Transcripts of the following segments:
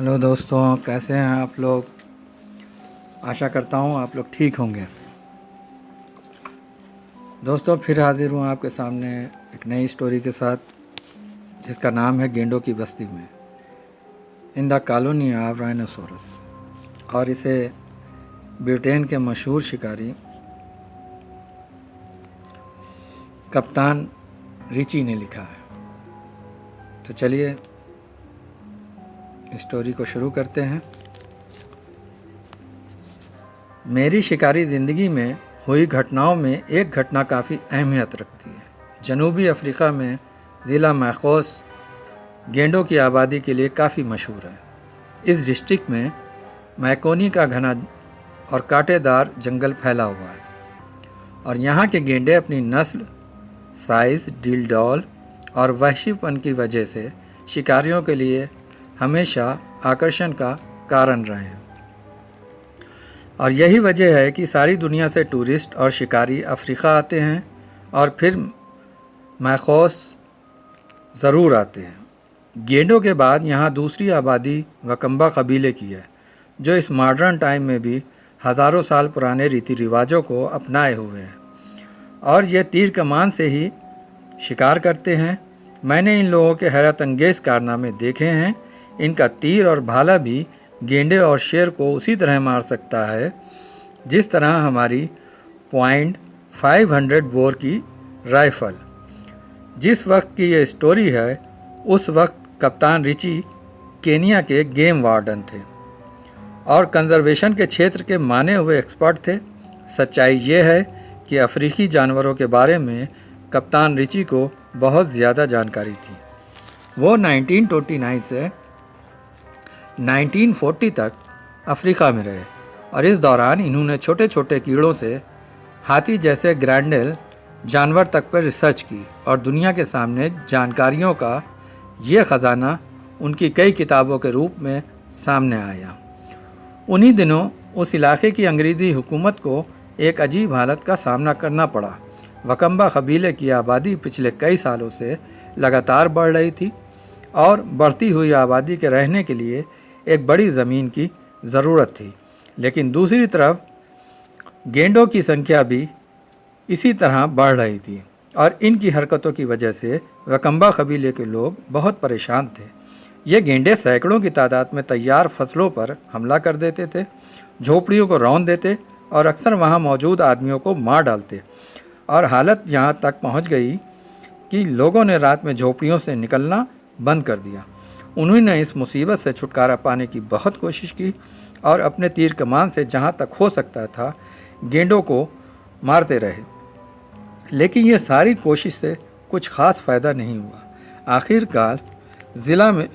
Hello दोस्तों, कैसे हैं आप लोग। आशा करता हूँ आप लोग ठीक होंगे। दोस्तों, फिर हाजिर हूँ आपके सामने एक नई स्टोरी के साथ, जिसका नाम है गेंडों की बस्ती में, in the colony of rhinoceros. और इसे ब्रिटेन के मशहूर शिकारी कप्तान रिची ने लिखा है। तो चलिए स्टोरी को शुरू करते हैं। मेरी शिकारी ज़िंदगी में हुई घटनाओं में एक घटना काफ़ी अहमियत रखती है। जनूबी अफ्रीका में ज़िला मैखोस गेंडों की आबादी के लिए काफ़ी मशहूर है। इस डिस्ट्रिक्ट में मैकोनी का घना और कांटेदार जंगल फैला हुआ है और यहाँ के गेंडे अपनी नस्ल, साइज़, डील-डॉल और वहशीपन की वजह से शिकारियों के लिए हमेशा आकर्षण का कारण रहे हैं। और यही वजह है कि सारी दुनिया से टूरिस्ट और शिकारी अफ्रीका आते हैं और फिर मैखोस ज़रूर आते हैं। गेंडों के बाद यहाँ दूसरी आबादी वकम्बा कबीले की है, जो इस मॉडर्न टाइम में भी हज़ारों साल पुराने रीति रिवाजों को अपनाए हुए हैं और ये तीर कमान से ही शिकार करते हैं। मैंने इन लोगों के हैरत अंगेज़ कारनामे देखे हैं। इनका तीर और भाला भी गेंडे और शेर को उसी तरह मार सकता है जिस तरह हमारी .500 बोर की राइफ़ल। जिस वक्त की ये स्टोरी है, उस वक्त कप्तान रिची केनिया के गेम वार्डन थे और कंजर्वेशन के क्षेत्र के माने हुए एक्सपर्ट थे। सच्चाई ये है कि अफ्रीकी जानवरों के बारे में कप्तान रिची को बहुत ज़्यादा जानकारी थी। वो 1929 से 1940 तक अफ्रीका में रहे और इस दौरान इन्होंने छोटे छोटे कीड़ों से हाथी जैसे ग्रैंडेल जानवर तक पर रिसर्च की और दुनिया के सामने जानकारियों का ये ख़जाना उनकी कई किताबों के रूप में सामने आया। उन्हीं दिनों उस इलाके की अंग्रेज़ी हुकूमत को एक अजीब हालत का सामना करना पड़ा। वकम्बा कबीले की आबादी पिछले कई सालों से लगातार बढ़ रही थी और बढ़ती हुई आबादी के रहने के लिए एक बड़ी ज़मीन की ज़रूरत थी। लेकिन दूसरी तरफ गेंडों की संख्या भी इसी तरह बढ़ रही थी और इनकी हरकतों की वजह से वकम्बा कबीले के लोग बहुत परेशान थे। ये गेंडे सैकड़ों की तादाद में तैयार फसलों पर हमला कर देते थे, झोपड़ियों को रौंद देते और अक्सर वहाँ मौजूद आदमियों को मार डालते। और हालत यहाँ तक पहुँच गई कि लोगों ने रात में झोपड़ियों से निकलना बंद कर दिया। उन्होंने इस मुसीबत से छुटकारा पाने की बहुत कोशिश की और अपने तीर कमान से जहाँ तक हो सकता था गेंडों को मारते रहे, लेकिन ये सारी कोशिश से कुछ ख़ास फ़ायदा नहीं हुआ। आखिरकार ज़िला में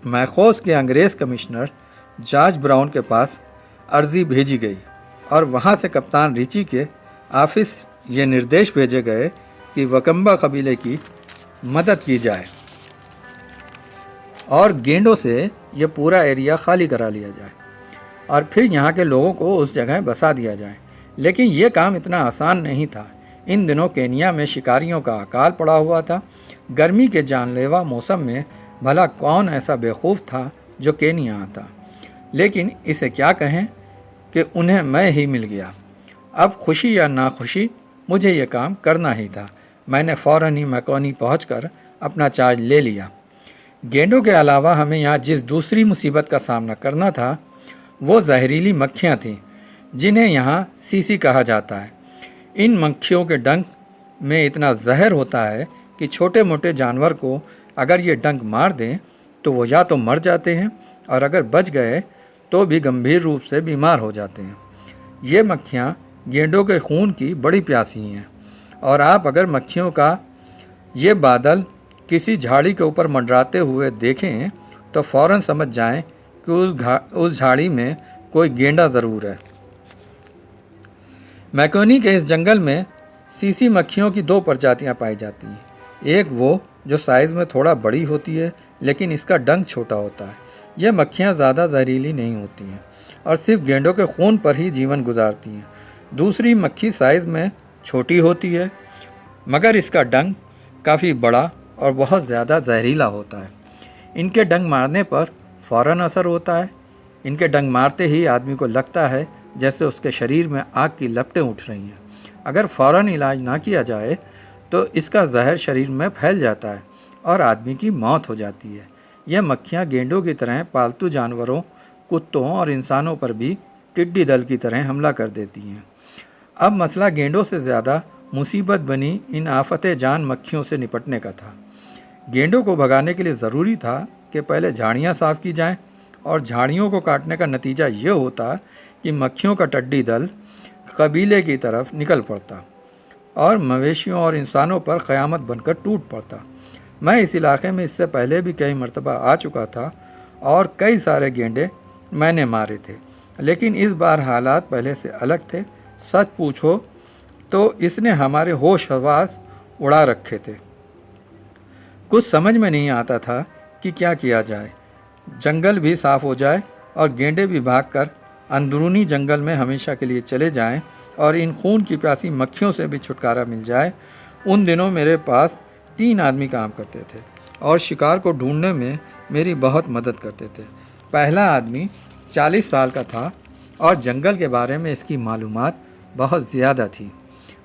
मैखोस के अंग्रेज़ कमिश्नर जॉर्ज ब्राउन के पास अर्ज़ी भेजी गई और वहाँ से कप्तान रिची के ऑफिस ये निर्देश भेजे गए कि वकम्बा कबीले की मदद की जाए और गेंडों से ये पूरा एरिया खाली करा लिया जाए और फिर यहाँ के लोगों को उस जगह बसा दिया जाए। लेकिन ये काम इतना आसान नहीं था। इन दिनों केनिया में शिकारियों का अकाल पड़ा हुआ था। गर्मी के जानलेवा मौसम में भला कौन ऐसा बेवकूफ़ था जो केनिया आता। लेकिन इसे क्या कहें कि उन्हें मैं ही मिल गया। अब खुशी या नाखुशी मुझे ये काम करना ही था। मैंने फ़ौरन ही मैकोनी पहुंचकर अपना चार्ज ले लिया। गेंडों के अलावा हमें यहाँ जिस दूसरी मुसीबत का सामना करना था वो जहरीली मक्खियाँ थीं, जिन्हें यहाँ सीसी कहा जाता है। इन मक्खियों के डंक में इतना जहर होता है कि छोटे मोटे जानवर को अगर ये डंक मार दें तो वो या तो मर जाते हैं और अगर बच गए तो भी गंभीर रूप से बीमार हो जाते हैं। ये मक्खियाँ गेंडों के खून की बड़ी प्यासी हैं और आप अगर मक्खियों का ये बादल किसी झाड़ी के ऊपर मंडराते हुए देखें तो फ़ौरन समझ जाएं कि उस झाड़ी में कोई गेंडा ज़रूर है। मैकोनी के इस जंगल में सीसी मक्खियों की दो प्रजातियां पाई जाती हैं। एक वो जो साइज़ में थोड़ा बड़ी होती है लेकिन इसका डंक छोटा होता है। यह मक्खियां ज़्यादा जहरीली नहीं होती हैं और सिर्फ गेंडों के खून पर ही जीवन गुजारती हैं। दूसरी मक्खी साइज़ में छोटी होती है मगर इसका डंक काफ़ी बड़ा और बहुत ज़्यादा जहरीला होता है। इनके डंक मारने पर फ़ौरन असर होता है। इनके डंक मारते ही आदमी को लगता है जैसे उसके शरीर में आग की लपटें उठ रही हैं। अगर फ़ौरन इलाज ना किया जाए तो इसका जहर शरीर में फैल जाता है और आदमी की मौत हो जाती है। यह मक्खियाँ गेंडों की तरह पालतू जानवरों, कुत्तों और इंसानों पर भी टिड्डी दल की तरह हमला कर देती हैं। अब मसला गेंडों से ज़्यादा मुसीबत बनी इन आफते जान मक्खियों से निपटने का था। गेंडों को भगाने के लिए ज़रूरी था कि पहले झाड़ियाँ साफ़ की जाएं, और झाड़ियों को काटने का नतीजा ये होता कि मक्खियों का टड्डी दल कबीले की तरफ निकल पड़ता और मवेशियों और इंसानों पर क़यामत बनकर टूट पड़ता। मैं इस इलाके में इससे पहले भी कई मरतबा आ चुका था और कई सारे गेंडे मैंने मारे थे, लेकिन इस बार हालात पहले से अलग थे। सच पूछो तो इसने हमारे होश हवास उड़ा रखे थे। कुछ समझ में नहीं आता था कि क्या किया जाए। जंगल भी साफ़ हो जाए और गेंडे भी भागकर अंदरूनी जंगल में हमेशा के लिए चले जाएं और इन खून की प्यासी मक्खियों से भी छुटकारा मिल जाए। उन दिनों मेरे पास 3 आदमी काम करते थे और शिकार को ढूंढने में मेरी बहुत मदद करते थे। पहला आदमी 40 साल का था और जंगल के बारे में इसकी मालूमात बहुत ज़्यादा थी।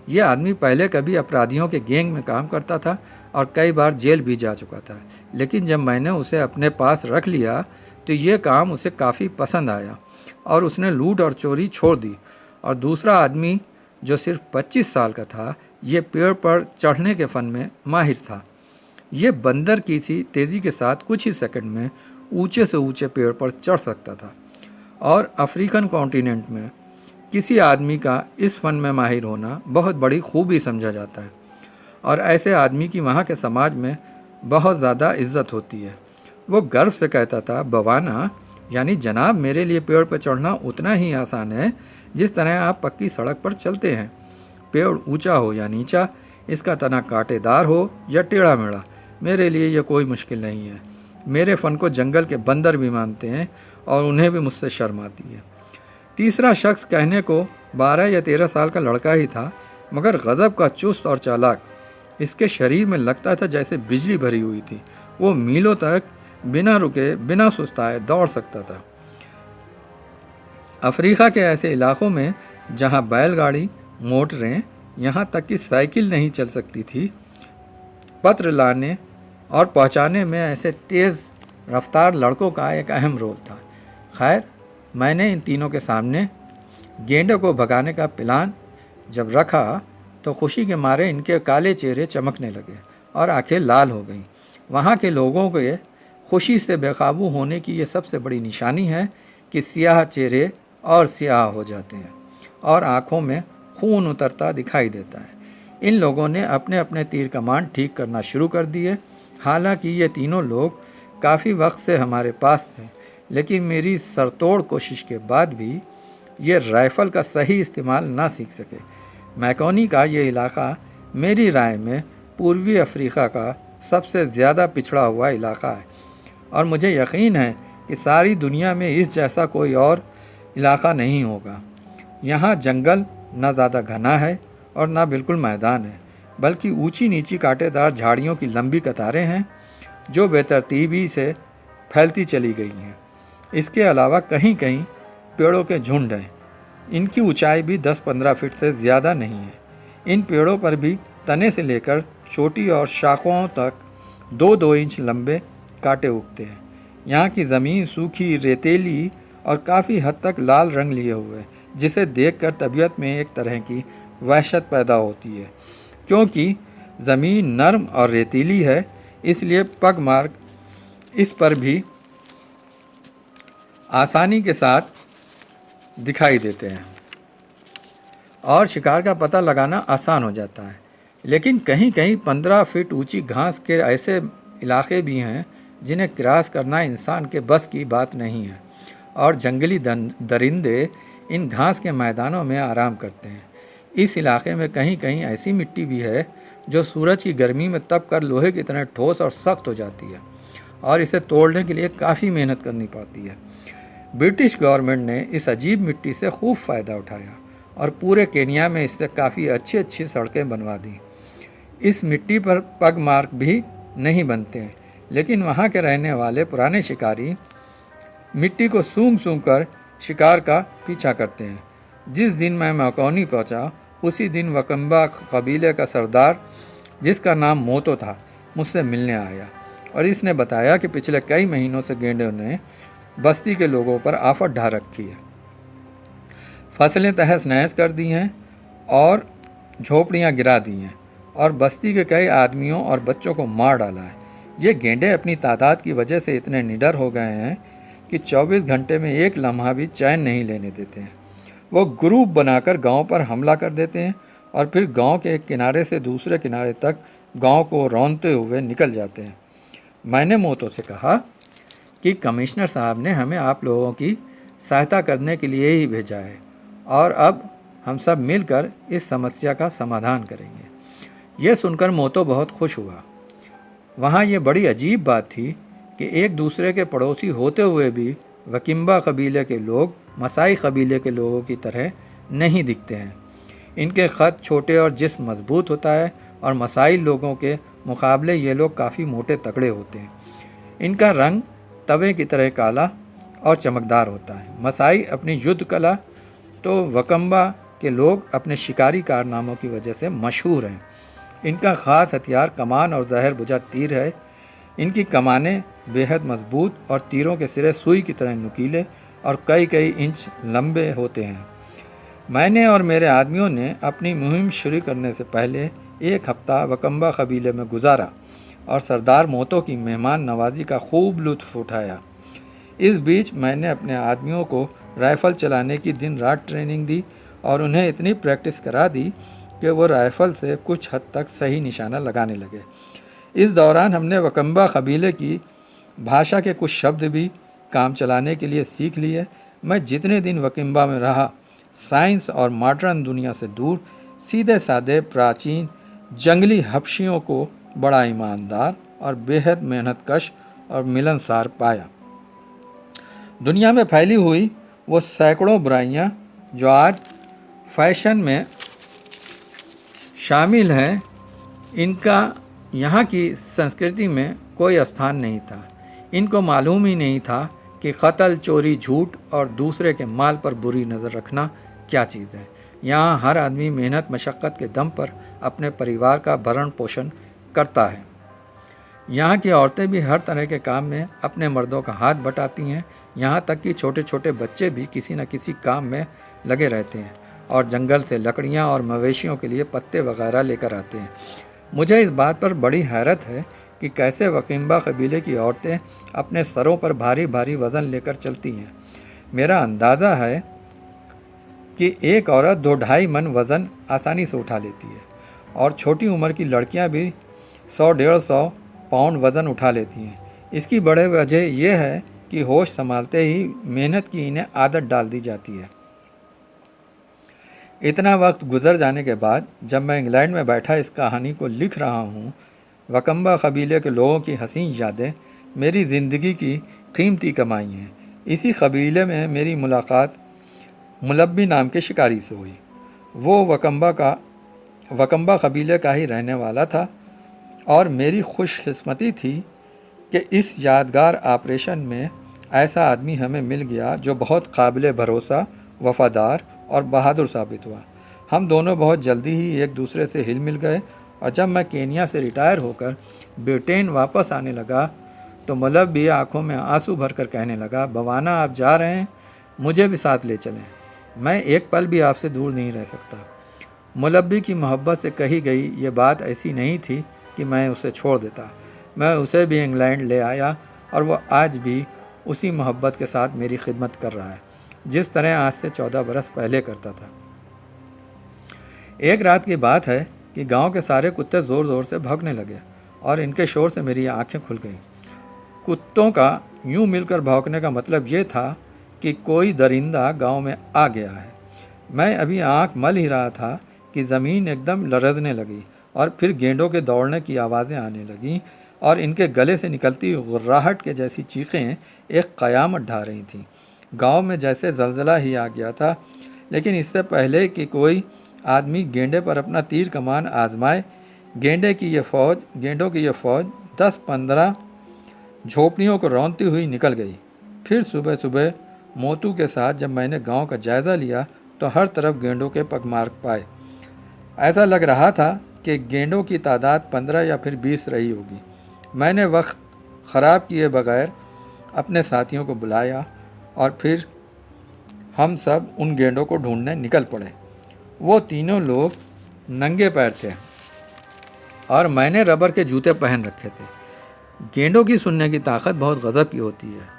ये आदमी पहले कभी अपराधियों के गैंग में काम करता था और कई बार जेल भी जा चुका था, लेकिन जब मैंने उसे अपने पास रख लिया तो ये काम उसे काफ़ी पसंद आया और उसने लूट और चोरी छोड़ दी। और दूसरा आदमी जो सिर्फ 25 साल का था, ये पेड़ पर चढ़ने के फ़न में माहिर था। ये बंदर की सी तेज़ी के साथ कुछ ही सेकंड में ऊंचे से ऊंचे पेड़ पर चढ़ सकता था। और अफ्रीकन कॉन्टिनेंट में किसी आदमी का इस फ़न में माहिर होना बहुत बड़ी खूबी समझा जाता है और ऐसे आदमी की वहाँ के समाज में बहुत ज़्यादा इज्जत होती है। वो गर्व से कहता था, बवाना यानी जनाब, मेरे लिए पेड़ पर चढ़ना उतना ही आसान है जिस तरह आप पक्की सड़क पर चलते हैं। पेड़ ऊंचा हो या नीचा, इसका तना कांटेदार हो या टेढ़ा मेढ़ा, मेरे लिए यह कोई मुश्किल नहीं है। मेरे फ़न को जंगल के बंदर भी मानते हैं और उन्हें भी मुझसे शर्म आती है। तीसरा शख्स कहने को 12 या 13 साल का लड़का ही था, मगर गज़ब का चुस्त और चालाक। इसके शरीर में लगता था जैसे बिजली भरी हुई थी। वो मीलों तक बिना रुके, बिना सुस्ताए दौड़ सकता था। अफ्रीका के ऐसे इलाकों में जहाँ बैलगाड़ी, मोटरें, यहाँ तक कि साइकिल नहीं चल सकती थी, पत्र लाने और पहुँचाने में ऐसे तेज़ रफ्तार लड़कों का एक अहम रोल था। खैर, मैंने इन तीनों के सामने गेंडे को भगाने का प्लान जब रखा तो खुशी के मारे इनके काले चेहरे चमकने लगे और आंखें लाल हो गईं। वहाँ के लोगों के खुशी से बेकाबू होने की ये सबसे बड़ी निशानी है कि सियाह चेहरे और सियाह हो जाते हैं और आँखों में खून उतरता दिखाई देता है। इन लोगों ने अपने अपने तीर कमान ठीक करना शुरू कर दिए। हालांकि ये तीनों लोग काफ़ी वक्त से हमारे पास थे, लेकिन मेरी सरतोड़ कोशिश के बाद भी ये राइफ़ल का सही इस्तेमाल ना सीख सके। मैकोनी का ये इलाका मेरी राय में पूर्वी अफ्रीका का सबसे ज़्यादा पिछड़ा हुआ इलाका है और मुझे यकीन है कि सारी दुनिया में इस जैसा कोई और इलाका नहीं होगा। यहाँ जंगल ना ज़्यादा घना है और ना बिल्कुल मैदान है, बल्कि ऊंची नीची कांटेदार झाड़ियों की लंबी कतारें हैं जो बेतरतीबी से फैलती चली गई हैं। इसके अलावा कहीं कहीं पेड़ों के झुंड हैं। इनकी ऊंचाई भी 10-15 फीट से ज़्यादा नहीं है। इन पेड़ों पर भी तने से लेकर चोटी और शाखों तक 2-2 इंच लंबे कांटे उगते हैं। यहाँ की ज़मीन सूखी, रेतीली और काफ़ी हद तक लाल रंग लिए हुए है, जिसे देखकर तबीयत में एक तरह की वहशत पैदा होती है। क्योंकि ज़मीन नरम और रेतीली है, इसलिए पग मार्ग इस पर भी आसानी के साथ दिखाई देते हैं और शिकार का पता लगाना आसान हो जाता है। लेकिन कहीं कहीं 15 फीट ऊंची घास के ऐसे इलाके भी हैं जिन्हें क्रॉस करना इंसान के बस की बात नहीं है और जंगली दरिंदे इन घास के मैदानों में आराम करते हैं। इस इलाके में कहीं कहीं ऐसी मिट्टी भी है जो सूरज की गर्मी में तप कर लोहे की तरह ठोस और सख्त हो जाती है और इसे तोड़ने के लिए काफ़ी मेहनत करनी पड़ती है। ब्रिटिश गवर्नमेंट ने इस अजीब मिट्टी से खूब फ़ायदा उठाया और पूरे केनिया में इससे काफ़ी अच्छी अच्छी सड़कें बनवा दी। इस मिट्टी पर पग मार्क भी नहीं बनते हैं, लेकिन वहाँ के रहने वाले पुराने शिकारी मिट्टी को सूंघ सूंघ कर शिकार का पीछा करते हैं। जिस दिन मैं मकौनी पहुंचा, उसी दिन वकम्बा कबीले का सरदार, जिसका नाम मोतो था, मुझसे मिलने आया और इसने बताया कि पिछले कई महीनों से गेंडों ने बस्ती के लोगों पर आफत ढा रखी है। फसलें तहस नहस कर दी हैं और झोपड़ियां गिरा दी हैं और बस्ती के कई आदमियों और बच्चों को मार डाला है। ये गेंडे अपनी तादाद की वजह से इतने निडर हो गए हैं कि 24 घंटे में एक लम्हा भी चैन नहीं लेने देते हैं। वो ग्रुप बनाकर गांव पर हमला कर देते हैं और फिर गांव के एक किनारे से दूसरे किनारे तक गांव को रौंदते हुए निकल जाते हैं। मैंने मोतो से कहा कि कमिश्नर साहब ने हमें आप लोगों की सहायता करने के लिए ही भेजा है और अब हम सब मिलकर इस समस्या का समाधान करेंगे। यह सुनकर मोतो बहुत खुश हुआ। वहाँ ये बड़ी अजीब बात थी कि एक दूसरे के पड़ोसी होते हुए भी वकिम्बा कबीले के लोग मसाई कबीले के लोगों की तरह नहीं दिखते हैं। इनके ख़त छोटे और जिस्म मजबूत होता है और मसाई लोगों के मुकाबले ये लोग काफ़ी मोटे तगड़े होते हैं। इनका रंग तवे की तरह काला और चमकदार होता है। मसाई अपनी युद्ध कला तो वकम्बा के लोग अपने शिकारी कारनामों की वजह से मशहूर हैं। इनका ख़ास हथियार कमान और जहर बुझा तीर है। इनकी कमानें बेहद मजबूत और तीरों के सिरे सुई की तरह नुकीले और कई कई इंच लंबे होते हैं। मैंने और मेरे आदमियों ने अपनी मुहिम शुरू करने से पहले एक हफ्ता वकम्बा कबीले में गुजारा और सरदार मोतो की मेहमान नवाजी का खूब लुत्फ़ उठाया। इस बीच मैंने अपने आदमियों को राइफ़ल चलाने की दिन रात ट्रेनिंग दी और उन्हें इतनी प्रैक्टिस करा दी कि वो राइफ़ल से कुछ हद तक सही निशाना लगाने लगे। इस दौरान हमने वकम्बा कबीले की भाषा के कुछ शब्द भी काम चलाने के लिए सीख लिए। मैं जितने दिन वकिम्बा में रहा, साइंस और मॉडर्न दुनिया से दूर सीधे साधे प्राचीन जंगली हबशियों को बड़ा ईमानदार और बेहद मेहनतकश और मिलनसार पाया। दुनिया में फैली हुई वो सैकड़ों बुराइयां जो आज फैशन में शामिल हैं, इनका यहाँ की संस्कृति में कोई स्थान नहीं था। इनको मालूम ही नहीं था कि कत्ल, चोरी, झूठ और दूसरे के माल पर बुरी नज़र रखना क्या चीज़ है। यहाँ हर आदमी मेहनत मशक्क़त के दम पर अपने परिवार का भरण पोषण करता है। यहाँ की औरतें भी हर तरह के काम में अपने मर्दों का हाथ बटाती हैं। यहाँ तक कि छोटे छोटे बच्चे भी किसी न किसी काम में लगे रहते हैं और जंगल से लकड़ियाँ और मवेशियों के लिए पत्ते वगैरह लेकर आते हैं। मुझे इस बात पर बड़ी हैरत है कि कैसे वकिम्बा कबीले की औरतें अपने सरों पर भारी भारी वज़न लेकर चलती हैं। मेरा अंदाज़ा है कि एक औरत 2-2.5 मन वज़न आसानी से उठा लेती है और छोटी उम्र की लड़कियां भी 100-150 पाउंड वज़न उठा लेती हैं। इसकी बड़े वजह यह है कि होश संभालते ही मेहनत की इन्हें आदत डाल दी जाती है। इतना वक्त गुजर जाने के बाद जब मैं इंग्लैंड में बैठा इस कहानी को लिख रहा हूँ, वकम्बा कबीले के लोगों की हसीन यादें मेरी ज़िंदगी की कीमती कमाई हैं। इसी कबीले में मेरी मुलाकात मुलब्बी नाम के शिकारी से हुई। वो वकम्बा कबीले का ही रहने वाला था और मेरी खुशकिस्मती थी कि इस यादगार ऑपरेशन में ऐसा आदमी हमें मिल गया जो बहुत काबिल भरोसा, वफ़ादार और बहादुर साबित हुआ। हम दोनों बहुत जल्दी ही एक दूसरे से हिल मिल गए और जब मैं केनिया से रिटायर होकर ब्रिटेन वापस आने लगा तो मुलब्बी आंखों में आंसू भरकर कहने लगा, बवाना आप जा रहे हैं, मुझे भी साथ ले चलें। मैं एक पल भी आपसे दूर नहीं रह सकता। मुलब्बी की मोहब्बत से कही गई ये बात ऐसी नहीं थी कि मैं उसे छोड़ देता। मैं उसे भी इंग्लैंड ले आया और वो आज भी उसी मोहब्बत के साथ मेरी खिदमत कर रहा है जिस तरह आज से 14 बरस पहले करता था। एक रात की बात है कि गांव के सारे कुत्ते ज़ोर ज़ोर से भौंकने लगे और इनके शोर से मेरी आंखें खुल गईं। कुत्तों का यूं मिलकर भौंकने का मतलब ये था कि कोई दरिंदा गांव में आ गया है। मैं अभी आंख मल ही रहा था कि ज़मीन एकदम लरज़ने लगी और फिर गेंडों के दौड़ने की आवाज़ें आने लगीं और इनके गले से निकलती गुर्राहट के जैसी चीखें एक क़यामत ढा रही थीं। गांव में जैसे ज़लज़ला ही आ गया था। लेकिन इससे पहले कि कोई आदमी गेंडे पर अपना तीर कमान आजमाए, गेंडों की ये फ़ौज 10-15 झोपड़ियों को रौंदती हुई निकल गई। फिर सुबह सुबह मोतू के साथ जब मैंने गांव का जायज़ा लिया तो हर तरफ गेंडों के पगमार्क पाए। ऐसा लग रहा था कि गेंडों की तादाद 15 या फिर 20 रही होगी। मैंने वक्त ख़राब किए बगैर अपने साथियों को बुलाया और फिर हम सब उन गेंडों को ढूंढने निकल पड़े। वो तीनों लोग नंगे पैर थे और मैंने रबर के जूते पहन रखे थे। गेंडों की सुनने की ताकत बहुत गज़ब की होती है।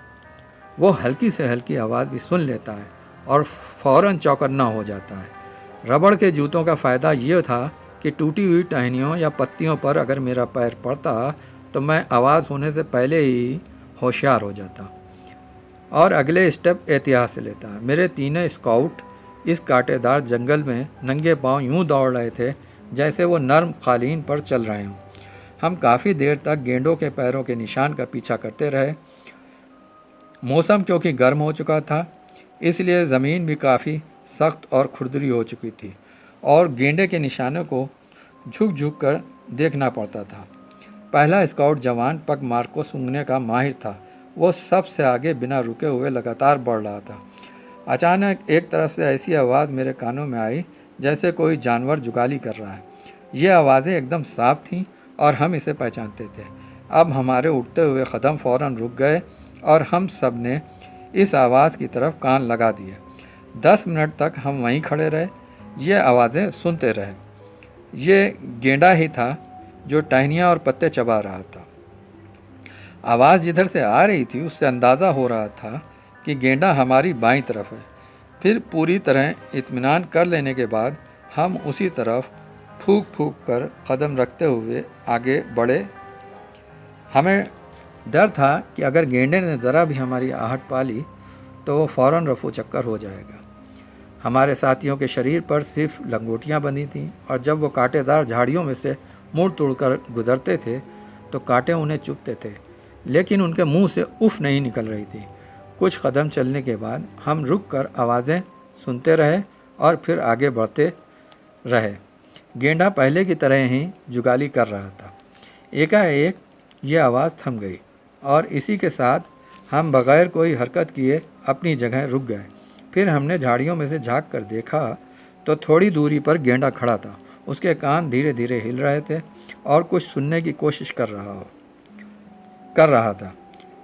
वो हल्की से हल्की आवाज़ भी सुन लेता है और फ़ौरन चौकन्ना हो जाता है। रबड़ के जूतों का फ़ायदा ये था कि टूटी हुई टहनियों या पत्तियों पर अगर मेरा पैर पड़ता तो मैं आवाज़ होने से पहले ही होशियार हो जाता और अगले स्टेप एहतियात से लेता। मेरे तीनों स्काउट इस कांटेदार जंगल में नंगे पांव यूं दौड़ रहे थे जैसे वो नर्म कालीन पर चल रहे हों। हम काफ़ी देर तक गेंडों के पैरों के निशान का पीछा करते रहे। मौसम क्योंकि गर्म हो चुका था इसलिए ज़मीन भी काफ़ी सख्त और खुरदरी हो चुकी थी और गेंडे के निशानों को झुक झुक कर देखना पड़ता था। पहला स्काउट जवान पगमार्क को सूंघने का माहिर था। वो सबसे आगे बिना रुके हुए लगातार बढ़ रहा था। अचानक एक तरफ से ऐसी आवाज़ मेरे कानों में आई जैसे कोई जानवर जुगाली कर रहा है। ये आवाज़ें एकदम साफ थीं और हम इसे पहचानते थे। अब हमारे उठते हुए कदम फ़ौरन रुक गए और हम सब ने इस आवाज़ की तरफ कान लगा दिए। 10 मिनट तक हम वहीं खड़े रहे, ये आवाज़ें सुनते रहे। ये गेंडा ही था जो टहनियाँ और पत्ते चबा रहा था। आवाज़ जिधर से आ रही थी उससे अंदाज़ा हो रहा था कि गेंडा हमारी बाईं तरफ है। फिर पूरी तरह इत्मीनान कर लेने के बाद हम उसी तरफ फूंक फूंक कर कदम रखते हुए आगे बढ़े। हमें डर था कि अगर गेंडे ने ज़रा भी हमारी आहट पा ली तो वो फ़ौरन रफू चक्कर हो जाएगा। हमारे साथियों के शरीर पर सिर्फ लंगोटियाँ बंधी थीं और जब वो कांटेदार झाड़ियों में से मुड़ तुड़ कर गुजरते थे तो कांटे उन्हें चुभते थे, लेकिन उनके मुंह से उफ नहीं निकल रही थी। कुछ कदम चलने के बाद हम रुक कर आवाज़ें सुनते रहे और फिर आगे बढ़ते रहे। गेंडा पहले की तरह ही जुगाली कर रहा था। एकाएक ये आवाज़ थम गई और इसी के साथ हम बग़ैर कोई हरकत किए अपनी जगह रुक गए। फिर हमने झाड़ियों में से झांक कर देखा तो थोड़ी दूरी पर गेंडा खड़ा था। उसके कान धीरे धीरे हिल रहे थे और कुछ सुनने की कोशिश कर रहा था।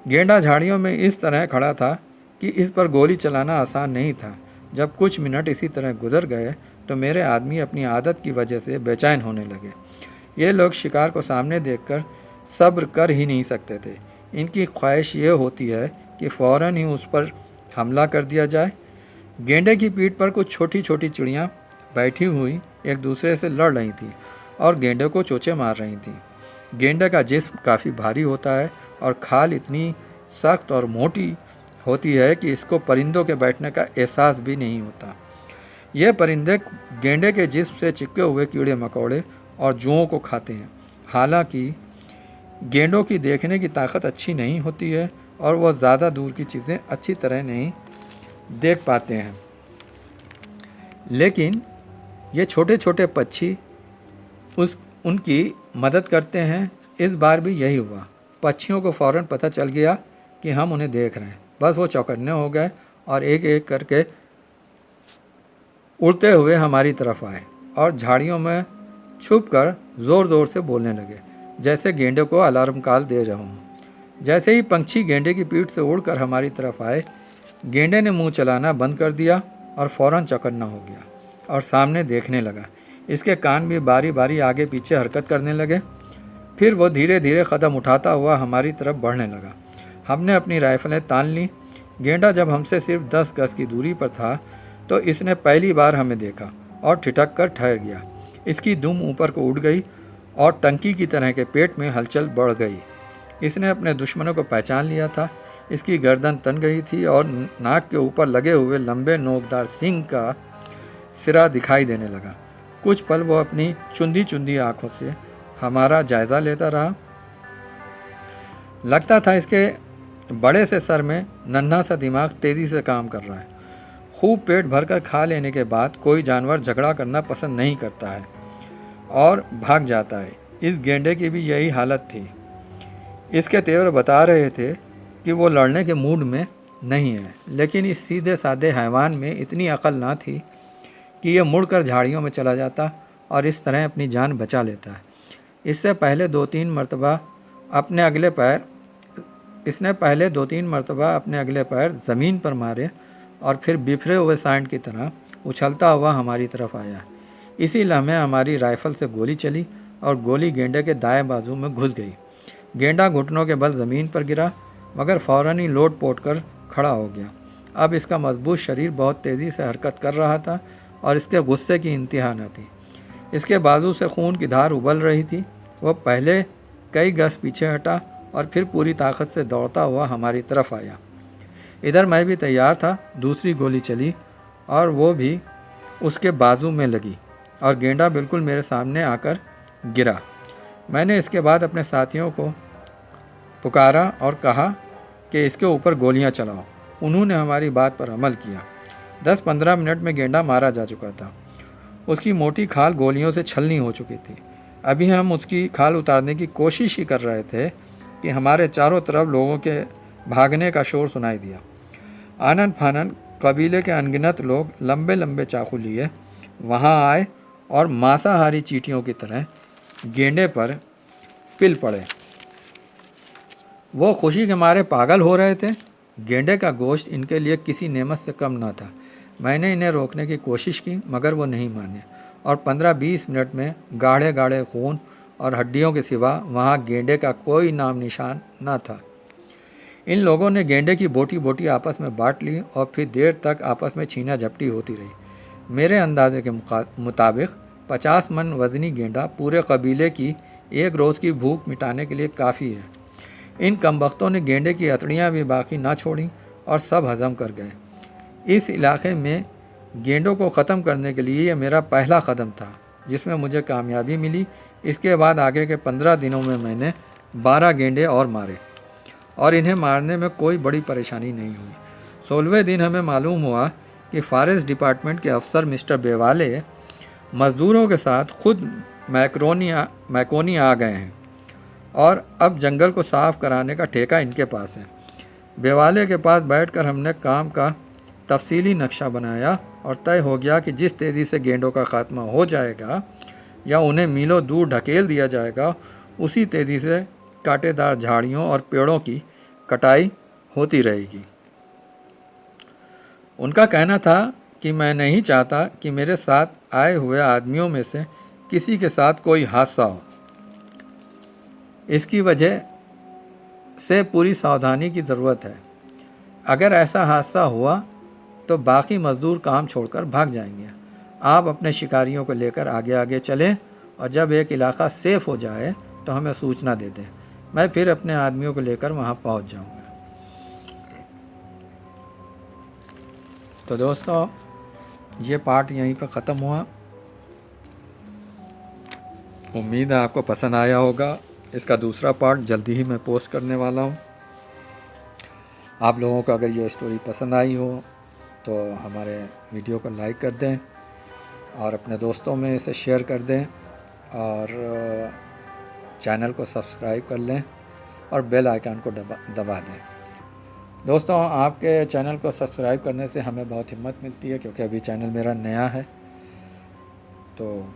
गेंडा झाड़ियों में इस तरह खड़ा था कि इस पर गोली चलाना आसान नहीं था। जब कुछ मिनट इसी तरह गुजर गए तो मेरे आदमी अपनी आदत की वजह से बेचैन होने लगे। ये लोग शिकार को सामने देखकर सब्र कर ही नहीं सकते थे। इनकी ख्वाहिश ये होती है कि फ़ौरन ही उस पर हमला कर दिया जाए। गेंडे की पीठ पर कुछ छोटी छोटी चिड़ियाँ बैठी हुई एक दूसरे से लड़ रही थीं और गेंडे को चोंचे मार रही थीं। गेंडे का जिस्म काफ़ी भारी होता है और खाल इतनी सख्त और मोटी होती है कि इसको परिंदों के बैठने का एहसास भी नहीं होता। ये परिंदे गेंडे के जिस्म से चिपके हुए कीड़े मकोड़े और जुओं को खाते हैं। हालांकि गेंडों की देखने की ताकत अच्छी नहीं होती है और वह ज़्यादा दूर की चीज़ें अच्छी तरह नहीं देख पाते हैं, लेकिन ये छोटे छोटे पक्षी उनकी मदद करते हैं। इस बार भी यही हुआ। पक्षियों को फ़ौरन पता चल गया कि हम उन्हें देख रहे हैं। बस वो चौकन्ने हो गए और एक एक करके उड़ते हुए हमारी तरफ आए और झाड़ियों में छुपकर ज़ोर ज़ोर से बोलने लगे जैसे गेंडे को अलार्म कॉल दे रहा हूँ। जैसे ही पंछी गेंडे की पीठ से उड़कर हमारी तरफ आए, गेंडे ने मुंह चलाना बंद कर दिया और फ़ौरन चौकन्ना हो गया और सामने देखने लगा। इसके कान भी बारी बारी आगे पीछे हरकत करने लगे। फिर वो धीरे धीरे कदम उठाता हुआ हमारी तरफ बढ़ने लगा। हमने अपनी राइफलें तान ली। गेंडा जब हमसे सिर्फ 10 गज की दूरी पर था तो इसने पहली बार हमें देखा और ठिठक कर ठहर गया। इसकी दुम ऊपर को उड़ गई और टंकी की तरह के पेट में हलचल बढ़ गई। इसने अपने दुश्मनों को पहचान लिया था। इसकी गर्दन तन गई थी और नाक के ऊपर लगे हुए लंबे नोकदार सींग का सिरा दिखाई देने लगा। कुछ पल वो अपनी चुंदी चुंदी आंखों से हमारा जायज़ा लेता रहा। लगता था इसके बड़े से सर में नन्हा सा दिमाग तेज़ी से काम कर रहा है। खूब पेट भरकर खा लेने के बाद कोई जानवर झगड़ा करना पसंद नहीं करता है और भाग जाता है। इस गेंडे की भी यही हालत थी। इसके तेवर बता रहे थे कि वो लड़ने के मूड में नहीं है, लेकिन इस सीधे साधे हैवान में इतनी अकल ना थी कि ये मुड़कर झाड़ियों में चला जाता और इस तरह अपनी जान बचा लेता है। इससे पहले दो तीन मरतबा अपने अगले पैर ज़मीन पर मारे और फिर बिखरे हुए सांड की तरह उछलता हुआ हमारी तरफ आया। इसी लम्हे हमारी राइफल से गोली चली और गोली गेंडे के दाएं बाजू में घुस गई। गेंडा घुटनों के बल ज़मीन पर गिरा, मगर फ़ौरन ही लोट पोट कर खड़ा हो गया। अब इसका मजबूत शरीर बहुत तेज़ी से हरकत कर रहा था और इसके गुस्से की इंतहा न थी। इसके बाजू से खून की धार उबल रही थी। वह पहले कई गज पीछे हटा और फिर पूरी ताकत से दौड़ता हुआ हमारी तरफ आया। इधर मैं भी तैयार था। दूसरी गोली चली और वो भी उसके बाजू में लगी और गेंडा बिल्कुल मेरे सामने आकर गिरा। मैंने इसके बाद अपने साथियों को पुकारा और कहा कि इसके ऊपर गोलियां चलाओ। उन्होंने हमारी बात पर अमल किया। 10-15 मिनट में गेंडा मारा जा चुका था। उसकी मोटी खाल गोलियों से छलनी हो चुकी थी। अभी हम उसकी खाल उतारने की कोशिश ही कर रहे थे कि हमारे चारों तरफ लोगों के भागने का शोर सुनाई दिया। आनन फानन कबीले के अनगिनत लोग लंबे लंबे चाकू लिए वहाँ आए और मांसाहारी चींटियों की तरह गेंडे पर पिल पड़े। वो खुशी के मारे पागल हो रहे थे। गेंडे का गोश्त इनके लिए किसी नेमत से कम न था। मैंने इन्हें रोकने की कोशिश की, मगर वो नहीं माने और 15-20 मिनट में गाढ़े गाढ़े खून और हड्डियों के सिवा वहाँ गेंडे का कोई नाम निशान न था। इन लोगों ने गेंडे की बोटी बोटी आपस में बांट ली और फिर देर तक आपस में छीना झपटी होती रही। मेरे अंदाजे के मुताबिक 50 मन वज़नी गेंडा पूरे कबीले की एक रोज़ की भूख मिटाने के लिए काफ़ी है। इन कमबख्तों ने गेंडे की अतड़ियाँ भी बाकी ना छोड़ी और सब हज़म कर गए। इस इलाके में गेंडों को ख़त्म करने के लिए यह मेरा पहला कदम था, जिसमें मुझे कामयाबी मिली। इसके बाद आगे के 15 दिनों में मैंने 12 गेंडे और मारे और इन्हें मारने में कोई बड़ी परेशानी नहीं हुई। 16वें दिन हमें मालूम हुआ कि फॉरेस्ट डिपार्टमेंट के अफसर मिस्टर बेवाले मज़दूरों के साथ खुद मैकोनी आ गए हैं और अब जंगल को साफ़ कराने का ठेका इनके पास है। बेवाले के पास बैठकर हमने काम का तफसीली नक्शा बनाया और तय हो गया कि जिस तेज़ी से गेंडों का खात्मा हो जाएगा या उन्हें मीलों दूर ढकेल दिया जाएगा, उसी तेज़ी से कांटेदार झाड़ियों और पेड़ों की कटाई होती रहेगी। उनका कहना था कि मैं नहीं चाहता कि मेरे साथ आए हुए आदमियों में से किसी के साथ कोई हादसा हो। इसकी वजह से पूरी सावधानी की ज़रूरत है। अगर ऐसा हादसा हुआ तो बाकी मज़दूर काम छोड़कर भाग जाएंगे। आप अपने शिकारियों को लेकर आगे आगे चलें और जब एक इलाका सेफ़ हो जाए तो हमें सूचना दे दें। मैं फिर अपने आदमियों को लेकर वहाँ पहुँच जाऊँगा। तो दोस्तों, ये पार्ट यहीं पर ख़त्म हुआ। उम्मीद है आपको पसंद आया होगा। इसका दूसरा पार्ट जल्दी ही मैं पोस्ट करने वाला हूँ। आप लोगों को अगर ये स्टोरी पसंद आई हो तो हमारे वीडियो को लाइक कर दें और अपने दोस्तों में इसे शेयर कर दें और चैनल को सब्सक्राइब कर लें और बेल आइकन को दबा दें। दोस्तों, आपके चैनल को सब्सक्राइब करने से हमें बहुत हिम्मत मिलती है, क्योंकि अभी चैनल मेरा नया है। तो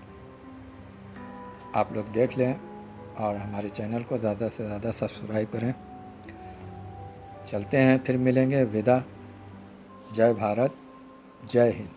आप लोग देख लें और हमारे चैनल को ज़्यादा से ज़्यादा सब्सक्राइब करें। चलते हैं, फिर मिलेंगे। विदा। जय भारत, जय हिंद।